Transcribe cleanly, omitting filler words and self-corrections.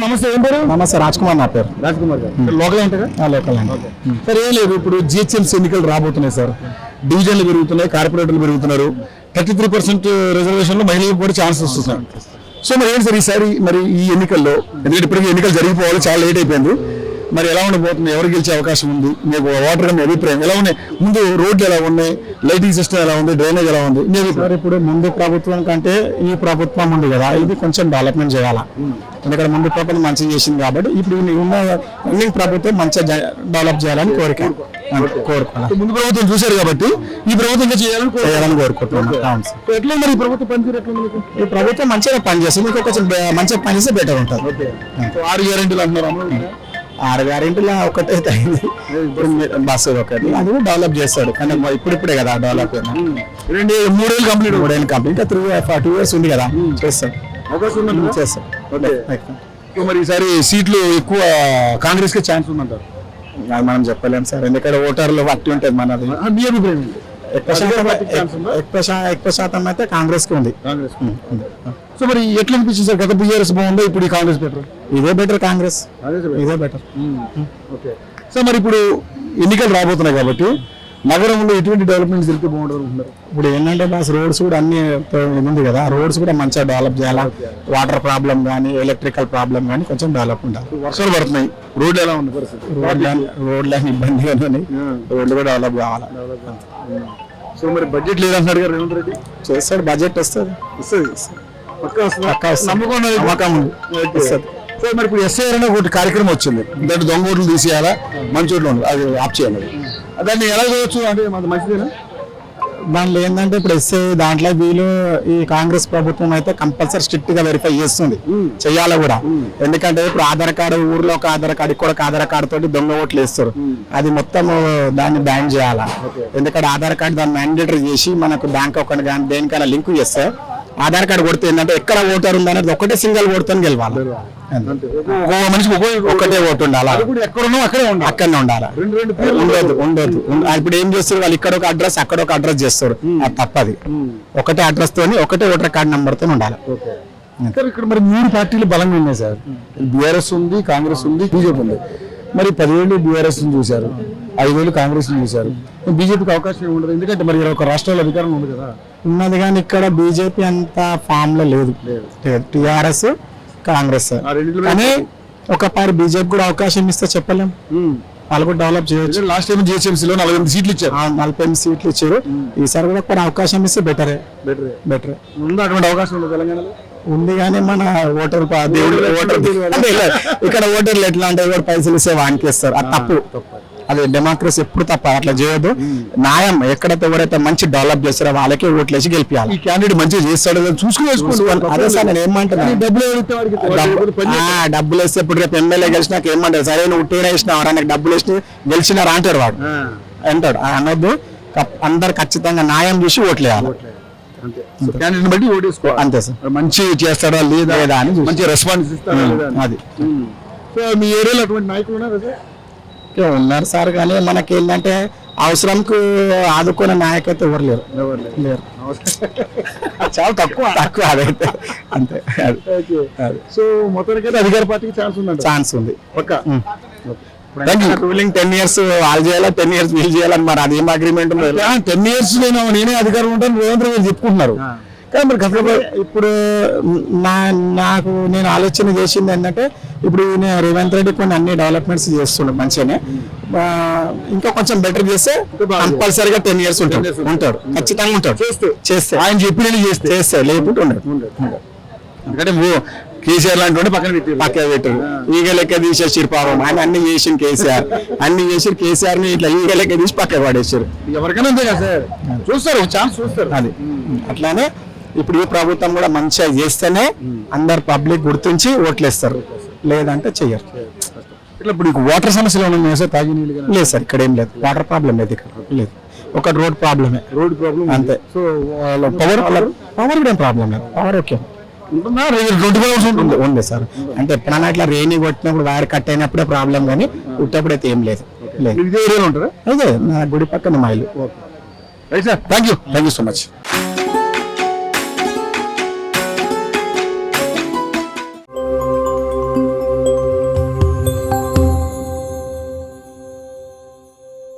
నమస్తే, ఏం పేరు? నమస్తే, రాజ్ కుమార్ నా పేరు. రాజ్ కుమార్ గారు లోకల్ ఏంటగా? లోకల్ అండి. సార్ ఏం లేదు, ఇప్పుడు జిహెచ్ఎంసీ ఎన్నికలు రాబోతున్నాయి సార్. డివిజన్లు పెరుగుతున్నాయి, కార్పొరేటర్లు పెరుగుతున్నారు. 33% రిజర్వేషన్లో మహిళలకు కూడా ఛాన్స్ వస్తున్నాయి. సో మరి ఏంటి సార్ ఈసారి మరి ఈ ఎన్నికల్లో, ఎందుకంటే ఇప్పటికీ ఎన్నికలు జరిగిపోవాలి, చాలా లేట్ అయిపోయింది. మరి ఎలా ఉండబోతుంది, ఎవరు గెలిచే అవకాశం ఉంది, మీకు ఓటర్ మీ అభిప్రాయం ఎలా ఉన్నాయి? ముందు రోడ్లు ఎలా ఉన్నాయి, లైటింగ్ సిస్టమ్ ఎలా ఉంది, డ్రైనేజ్ ఎలా ఉంది? సార్ ఇప్పుడు ముందు ప్రభుత్వం కంటే ఈ ప్రభుత్వం ఉంది కదా, ఇది కొంచెం డెవలప్మెంట్ చేయాలా. ఎందుకంటే ముందు ప్రభుత్వం మంచిగా చేసింది కాబట్టి ఇప్పుడు ఉన్న రన్నింగ్ ప్రభుత్వం మంచిగా డెవలప్ చేయాలని కోరుకున్నాను. ముందు ప్రభుత్వం చూశారు కాబట్టి ఈ ప్రభుత్వం ఇంకా చేయాలని కోరుకుంటున్నాను. ఎట్లా మరి ఈ ప్రభుత్వం పనితీరు ఎట్లా ఉంది? ఈ ప్రభుత్వం మంచిగా పనిచేస్తుంది, ఇంకా కొంచెం మంచిగా పనిచేస్తే బెటర్ ఉంటుంది. 6 గ్యారెంటీలు అంటున్నారు. 6 గ్యారెంటీలు ఒకటే అయింది, బస్సు ఒకటి, అది కూడా డెవలప్ చేస్తాడు. కానీ ఇప్పుడిప్పుడే కదా డెవలప్ 3 ఏళ్ళు కంప్లీట్. 3 ఏళ్ళు కంప్లీట్, ఇంకా 2 years ఉంది కదా, చేస్తాడు. చేస్తాడు. మరి ఈసారి సీట్లు ఎక్కువ కాంగ్రెస్ కి ఛాన్స్ ఉందంటారు? మనం చెప్పలేము సార్, ఎందుకంటే ఓటర్లు బట్టి ఉంటుంది మనది. మీ అభిప్రాయం ఏంటి? ఎక్కువ శాతం అయితే కాంగ్రెస్ కి ఉంది. సో మరి ఎట్లా అనిపించింది సార్, గత బీఆర్ఎస్ బాగుందా, ఇప్పుడు ఈ కాంగ్రెస్ బెటర్? ఇదే బెటర్, కాంగ్రెస్ ఇదే బెటర్. సో మరి ఇప్పుడు ఎన్నికలు రాబోతున్నాయి కాబట్టి నగరంలో ఎటువంటి డెవలప్మెంట్ జరిగితే బాగుంటుంది అనుకుంటున్నారు? ఇప్పుడు ఏంటంటే బాస్ రోడ్స్ కూడా అన్ని ఉంది కదా, రోడ్స్ కూడా మంచిగా డెవలప్ చేయాలా. వాటర్ ప్రాబ్లం కానీ, ఎలక్ట్రికల్ ప్రాబ్లం కానీ కొంచెం డెవలప్ ఉండాలి. వర్షాలు పడుతున్నాయి, రోడ్లు ఎలా ఉంది పరిస్థితి? రోడ్లు ఇబ్బందిగా ఉన్నాయి, రోడ్లు కూడా డెవలప్ కావాలా. సో మరి బడ్జెట్ లేదంటున్నాడు కదా రేవంత్ రెడ్డి? చేస్తాడు, బడ్జెట్ వస్తుంది. నమ్మకం ఉంది. సో మరి ఇప్పుడు ఎస్ఐఆర్ అనే ఒకటి కార్యక్రమం వచ్చింది, దాంట్లో దొంగ ఓట్లు తీసేయాలా, మంచి ఓట్లు అది ఆప్ చేయాలి. దాన్ని ఎలా చేయవచ్చు అంటే మంచిదేనా? దాంట్లో ఏంటంటే ఇప్పుడు దాంట్లో వీళ్ళు ఈ కాంగ్రెస్ ప్రభుత్వం అయితే కంపల్సరీ స్ట్రిక్ట్ గా వెరిఫై చేస్తుంది, చెయ్యాలి కూడా. ఎందుకంటే ఇప్పుడు ఆధార్ కార్డు, ఊర్లో ఒక ఆధార్ కార్డు, ఇక్కడ ఒక ఆధార్ కార్డు తోటి దొంగ ఓట్లు వేస్తారు. అది మొత్తం దాన్ని బ్యాన్ చేయాలా. ఎందుకంటే ఆధార్ కార్డు దాన్ని మ్యాండేటరీ చేసి మనకు బ్యాంక్ అకౌంట్ కానీ దేనికైనా లింక్ చేస్తే ఆధార్ కార్డు కొడితే ఏంటంటే ఎక్కడ ఓటర్ ఉందనేది ఒకటే సింగిల్ ఓటుతో గెలవాలి. మనిషికి ఒకటే ఓటు ఉండాలి, అక్కడనే ఉండాలి. ఉండదు. ఇప్పుడు ఏం చేస్తారు వాళ్ళు, ఇక్కడ ఒక అడ్రస్ అక్కడ ఒక అడ్రస్ చేస్తారు, అది తప్పది. ఒకటే అడ్రస్ తోని ఒకటే ఓటర్ కార్డు నెంబర్ తో ఉండాలి. ఇక్కడ మరి 3 పార్టీలు బలంగా ఉన్నాయి సార్. బీఆర్ఎస్ ఉంది, కాంగ్రెస్ ఉంది, బీజేపీ ఉంది. మరి 10 ఏళ్ళు బీఆర్ఎస్ చూశారు, 5 ఏళ్ళు కాంగ్రెస్ చూశారు. బీజేపీకి అవకాశం ఉండదు, ఎందుకంటే మరి ఒక రాష్ట్రాల అధికారం ఉంది కదా. ఉన్నది కానీ ఇక్కడ బీజేపీ అంత ఫామ్ లో లేదు, టిఆర్ఎస్ కాంగ్రెస్. కానీ ఒకసారి బీజేపీ కూడా అవకాశం ఇస్తే చెప్పలేం, వాళ్ళు కూడా డెవలప్ చేయొచ్చు. లాస్ట్ టైం జిహెచ్ఎంసీలో 48 సీట్లు ఇచ్చారు, 48 సీట్లు ఇచ్చారు. ఈసారి కూడా ఒక అవకాశం ఇస్తే బెటరే. ఉందా అటువంటి అవకాశం ఉంది తెలంగాణలో? ఉంది కానీ మన ఓటర్ ఇక్కడ ఓటర్లు ఎట్లా అంటే ఎవరు పైసలు ఇస్తే వానికి ఇస్తారు, అది తప్పు. అదే డెమోక్రసీ ఎప్పుడు తప్ప, అట్లా చేయొద్దు. న్యాయం ఎక్కడైతే ఎవరైతే మంచి డెవలప్ చేస్తారో వాళ్ళకే ఓట్లు వేసి గెలిపించాలి. ఈ క్యాండిడేట్ మంచిగా చేస్తాడు చూసుకుని. అదే సార్ నేను ఏమంటున్నా, డబ్బులు వేస్తే ఇప్పుడు రేపు ఎమ్మెల్యే గెలిచినాక ఏమంటారు, సరే నువ్వు ఉట్టిగా వేసినావు, నాకు డబ్బులు వేసి గెలిచినారా అంటారు, వాడు అంటాడు. అనొద్దు, అందరు ఖచ్చితంగా న్యాయం చూసి ఓట్లు వేయాలి. బట్టి ఓటేసుకో అంతే సార్. మంచి చేస్తాడా లేదా అని మంచి రెస్పాన్స్ ఇస్తాడా అది. సో మీ ఏరియాలో అటువంటి నాయకులు ఉన్నారు సార్, కానీ మనకి ఏంటంటే అవసరంకు ఆదుకునే నాయకైతే ఎవరు లేరు. చాలా తక్కువ అదైతే అంతే. సో మొత్తానికి అధికార పార్టీకి ఛాన్స్ ఉంది పక్కా. రూలింగ్ 10 years వాళ్ళు చేయాలా, 10 years వీళ్ళు చేయాలని మరి అదేం అగ్రిమెంట్? 10 years నేనే అధికారం ఉంటాను రేవంత్ రెడ్డి చెప్పుకుంటున్నారు. కానీ మరి ఇప్పుడు నాకు నేను ఆలోచన చేసింది ఏంటంటే, ఇప్పుడు రేవంత్ రెడ్డి కొన్ని అన్ని డెవలప్మెంట్స్ చేస్తుండే మంచిగానే, ఇంకా కొంచెం బెటర్ చేస్తే కంపల్సరీగా 10 years ఉంటాడు, ఖచ్చితంగా ఉంటాడు. చేస్తే ఆయన చెప్పిన చేస్తే లేకుంటే ఉండడు. ఎందుకంటే కేసీఆర్ లాంటి పక్కన పెట్టారు, ఈగ లెక్క తీసేసారు పాపం. ఆయన అన్ని చేసిన కేసీఆర్ ని ఇట్లా ఈగ లెక్క తీసి పక్కన పడేసారు. ఎవరికైనా అంతే కదా సార్, చూస్తారు, ఛాన్స్ చూస్తారు. అది అట్లానే ఇప్పుడు ఈ ప్రభుత్వం కూడా మంచిగా చేస్తేనే అందరు పబ్లిక్ గుర్తించి ఓట్లేస్తారు, లేదంటే చెయ్యరు. ఇట్లా ఇప్పుడు వాటర్ సమస్యలు ఉన్నాయి సార్, తాగి నీళ్ళు లేదు సార్, ఇక్కడ ఏం లేదు, వాటర్ ప్రాబ్లం లేదు, ఇక్కడ లేదు. ఒక రోడ్ ప్రాబ్లం అంతే. సో పవర్ కూడా ఏం ప్రాబ్లం లేదు, పవర్ ఓకే ఉంది సార్. అంటే ఎప్పుడన్నా ఇట్లా రెయిన్ కొట్టినప్పుడు వైర్ కట్ అయినప్పుడే ప్రాబ్లం, కానీ ఉట్టప్పుడు అయితే ఏం లేదు. అదే నా గుడి పక్కన మా ఇల్లు. Right sir, thank you so much.